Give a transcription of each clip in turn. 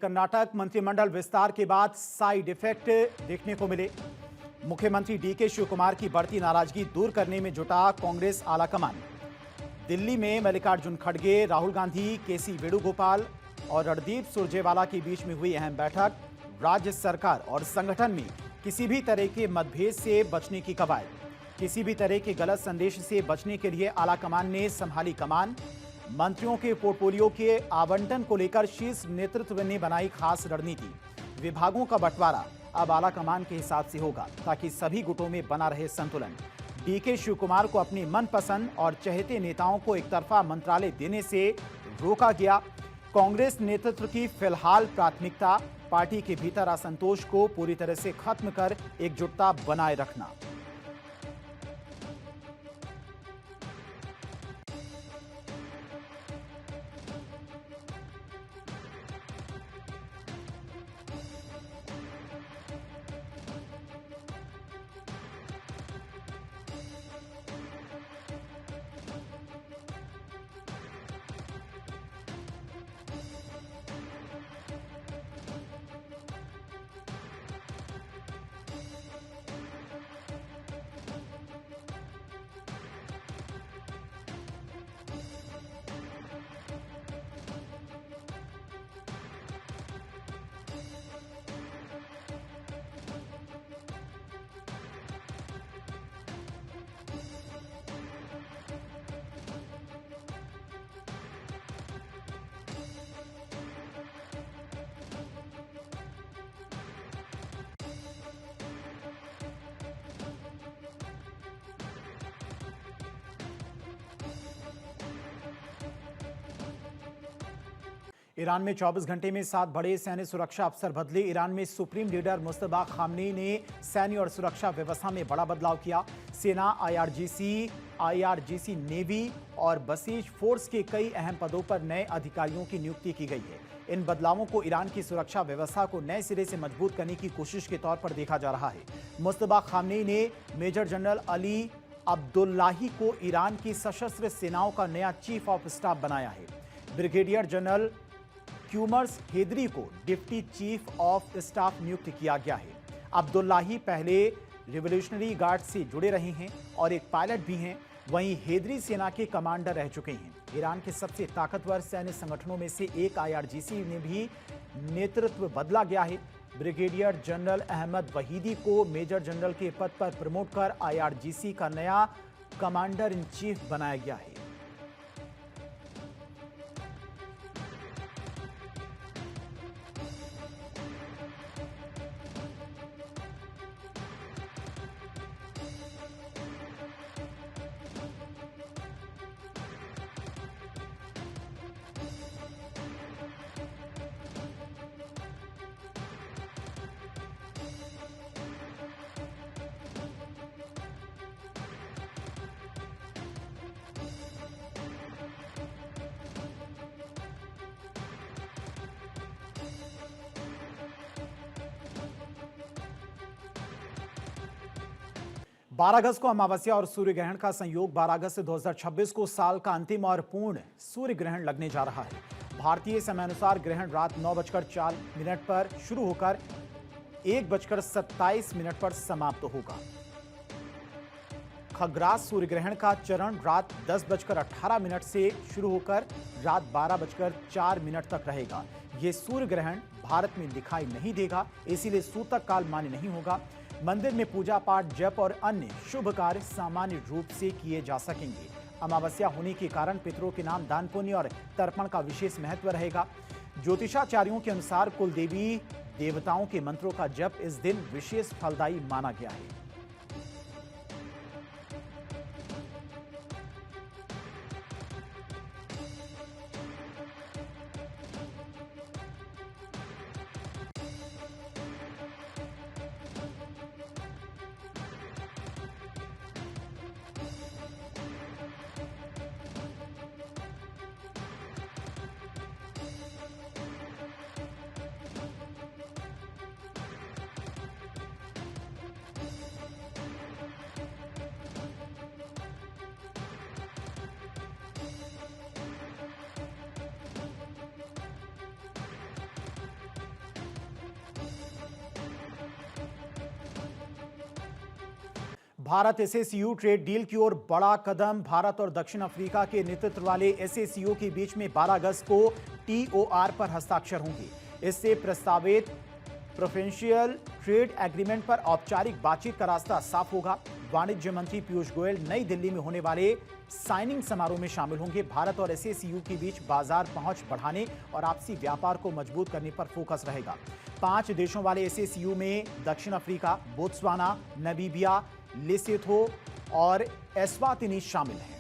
कर्नाटक मंत्रिमंडल विस्तार के बाद साइड इफेक्ट देखने को मिले। मुख्यमंत्री डीके शिवकुमार की बढ़ती नाराजगी दूर करने में जुटा कांग्रेस आलाकमान। दिल्ली में मल्लिकार्जुन खड़गे, राहुल गांधी, केसी वेणुगोपाल और रणदीप सुरजेवाला के बीच में हुई अहम बैठक। राज्य सरकार और संगठन में किसी भी तरह के मतभेद से बचने की कवायद। किसी भी तरह के गलत संदेश से बचने के लिए आलाकमान ने संभाली कमान। मंत्रियों के पोर्टफोलियो के आवंटन को लेकर शीर्ष नेतृत्व ने बनाई खास रणनीति। विभागों का बंटवारा अब आलाकमान के हिसाब से होगा ताकि सभी गुटों में बना रहे संतुलन। डीके शिवकुमार को अपनी मनपसंद और चहेते नेताओं को एक तरफा मंत्रालय देने से रोका गया। कांग्रेस नेतृत्व की फिलहाल प्राथमिकता पार्टी के भीतर असंतोष को पूरी तरह से खत्म कर एकजुटता बनाए रखना। ईरान में 24 घंटे में 7 बड़े सैन्य सुरक्षा अफसर बदले। ईरान में सुप्रीम लीडर मुस्तफा खामनेई ने सैन्य और सुरक्षा व्यवस्था में बड़ा बदलाव किया। सेना, आईआरजीसी, नेवी और बसीज फोर्स के कई अहम पदों पर नए अधिकारियों की नियुक्ति की गई है। इन बदलावों को ईरान की सुरक्षा व्यवस्था को नए सिरे से मजबूत करने की कोशिश के तौर पर देखा जा रहा है। मुस्तफा खामनेई ने मेजर जनरल अली अब्दुल्लाही को ईरान की सशस्त्र सेनाओं का नया चीफ ऑफ स्टाफ बनाया है। ब्रिगेडियर जनरल क्यूमर्स हेदरी को डिप्टी चीफ ऑफ स्टाफ नियुक्त किया गया है। अब्दुल्लाही पहले रिवोल्यूशनरी गार्ड से जुड़े रहे हैं और एक पायलट भी हैं। वहीं हेदरी सेना के कमांडर रह चुके हैं। ईरान के सबसे ताकतवर सैन्य संगठनों में से एक आईआरजीसी में भी नेतृत्व बदला गया है। ब्रिगेडियर जनरल अहमद वहीदी को मेजर जनरल के पद पर प्रमोट कर आईआरजीसी का नया कमांडर इन चीफ बनाया गया है। बारह अगस्त को अमावस्या और सूर्य ग्रहण का संयोग 12 अगस्त 2026 को साल का अंतिम और पूर्ण सूर्य ग्रहण लगने जा रहा है। भारतीय समयानुसार ग्रहण रात 9:04 पर शुरू होकर 1:27 पर समाप्त होगा। खग्रास सूर्य ग्रहण का चरण रात 10:18 से शुरू होकर रात 12:04 तक रहेगा। यह सूर्य ग्रहण भारत में दिखाई नहीं देगा, इसीलिए सूतक काल मान्य नहीं होगा। मंदिर में पूजा पाठ, जप और अन्य शुभ कार्य सामान्य रूप से किए जा सकेंगे। अमावस्या होने के कारण पितरों के नाम दान पुण्य और तर्पण का विशेष महत्व रहेगा। ज्योतिषाचार्यों के अनुसार कुल देवी देवताओं के मंत्रों का जप इस दिन विशेष फलदायी माना गया है। भारत एससीओ ट्रेड डील की ओर बड़ा कदम। भारत और दक्षिण अफ्रीका के नेतृत्व वाले एससीओ के बीच में 12 अगस्त को टीओआर पर हस्ताक्षर होंगे। इससे प्रस्तावित प्रेफरेंशियल ट्रेड एग्रीमेंट पर औपचारिक बातचीत का रास्ता साफ होगा। वाणिज्य मंत्री पीयूष गोयल नई दिल्ली में होने वाले साइनिंग समारोह में शामिल होंगे। भारत और एससीओ के बीच बाजार पहुंच बढ़ाने और आपसी व्यापार को मजबूत करने पर फोकस रहेगा। 5 देशों वाले एससीओ में दक्षिण अफ्रीका, बोत्सवाना, नामीबिया, लेसोथो और एस्वातिनी शामिल हैं।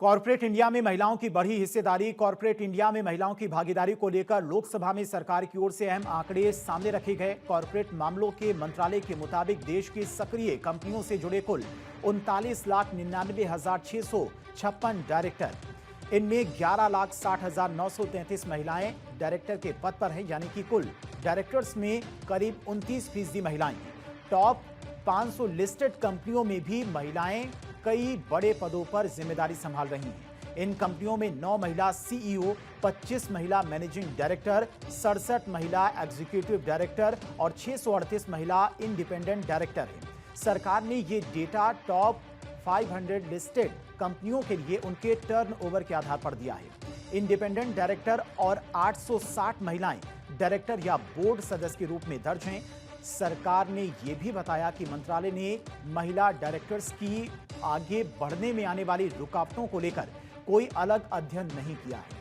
कॉर्पोरेट इंडिया में महिलाओं की बढ़ी हिस्सेदारी। कॉर्पोरेट इंडिया में महिलाओं की भागीदारी को लेकर लोकसभा में सरकार की ओर से अहम आंकड़े सामने रखे गए। कॉर्पोरेट मामलों के मंत्रालय के मुताबिक देश की सक्रिय कंपनियों से जुड़े कुल 39,99,656 डायरेक्टर, इनमें 11,60,933 महिलाएं डायरेक्टर के पद पर हैं, यानी कि कुल डायरेक्टर्स में करीब 29% महिलाएं हैं। टॉप 500 लिस्टेड कंपनियों में भी महिलाएं कई बड़े पदों पर जिम्मेदारी संभाल रही हैं। इन कंपनियों में 9 महिला सीईओ, 25 महिला मैनेजिंग डायरेक्टर, 67 महिला एग्जीक्यूटिव डायरेक्टर और 638 महिला इंडिपेंडेंट डायरेक्टर हैं। सरकार ने ये डेटा टॉप 500 लिस्टेड कंपनियों के लिए उनके टर्नओवर के आधार पर दिया है। इंडिपेंडेंट डायरेक्टर और 860 महिलाएं डायरेक्टर या बोर्ड सदस्य के रूप में दर्ज हैं। सरकार ने यह भी बताया कि मंत्रालय ने महिला डायरेक्टर्स की आगे बढ़ने में आने वाली रुकावटों को लेकर कोई अलग अध्ययन नहीं किया है।